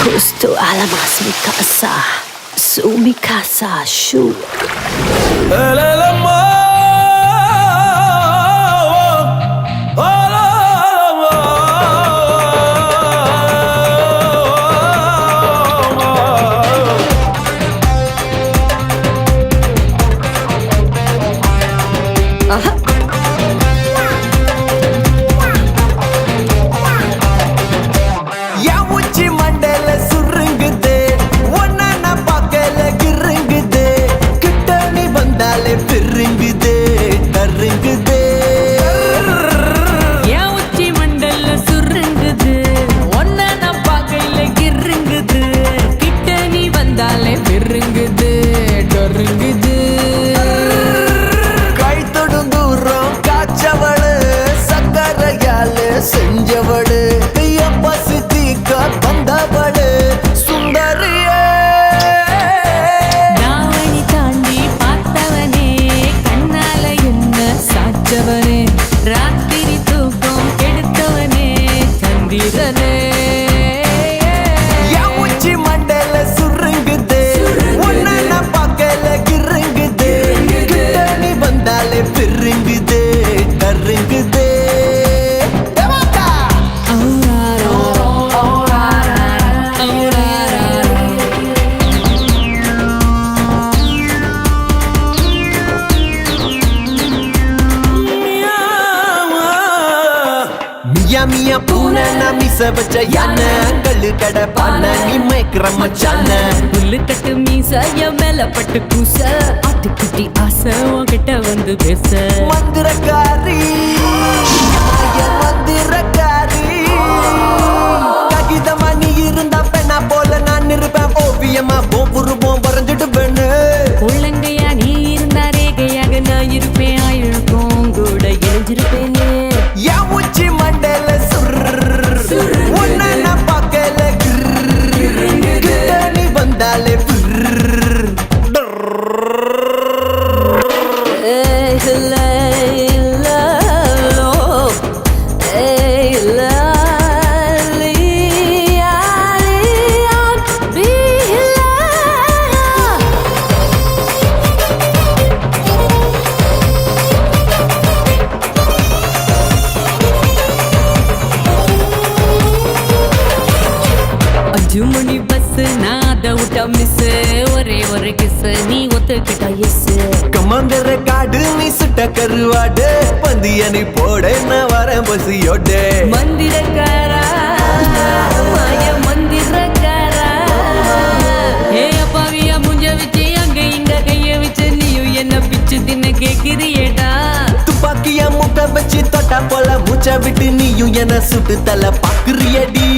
Justo a la más mi casa, mi casa, shu. செஞ்சவடு பசித்திக்க வந்தவடு சுந்தரியே தாவணி தாண்டி பார்த்தவனே கண்ணால என்ன சாச்சவனே ராத்திரி தூக்கம் கெடுத்தவனே சந்திரனே உச்சி மண்டல சுருங்குது உன்னை நான் பார்க்கல கிருங்குது கிட்ட நீ வந்தாலே பெருங்குது கருங்குது மியா பூனை நான் மிச வச்ச யானை கல்லு கடை பானை நீ மேய்க்கிற மச்சான புல்லு கட்டு மீசாய மேல பட்டு கூச ஆட்டுக்குட்டி ஆசை உன்கிட்ட வந்து பேச மந்திரக்காரி மந்திரக்காரி ககிதமா நீ இருந்தா பெண்ணா போல நான் இருப்பேன் ஓவியமா போம் வரைஞ்சிட்டு பெண்ணு உள்ளங்கையா நீ இருந்தா ரேகையாக நான் இருப்பேன் ஆயுழுக்கும் கூட எழுஞ்சிருப்பேனே என் உச்சி மண்டல உன்னை நான் பார்க்கல கிட்ட நீ வந்தாலே மணி பஸ் நான் அதை விட்டா மிஸ் ஒரே ஒரு கிஸ் நீ ஒத்துக்கிட்டா எஸ் கமங்கர காடு நீ சுட்ட கருவாடு பந்திய நீ போட நான் வரேன் பசியோட மந்திரக்காரா மாய மந்திரக்காரா ஏ அப்பாவியா முஞ்ச வச்சு அங்க இங்க கைய வச்சு நீயும் என்ன பிச்சு தின்ன கேக்குறியேடா துப்பாக்கிய முட்டை வச்சு தொட்டா போல மூச்சை விட்டு நீயும் என்ன சுட்டு தலை பாக்குறியடி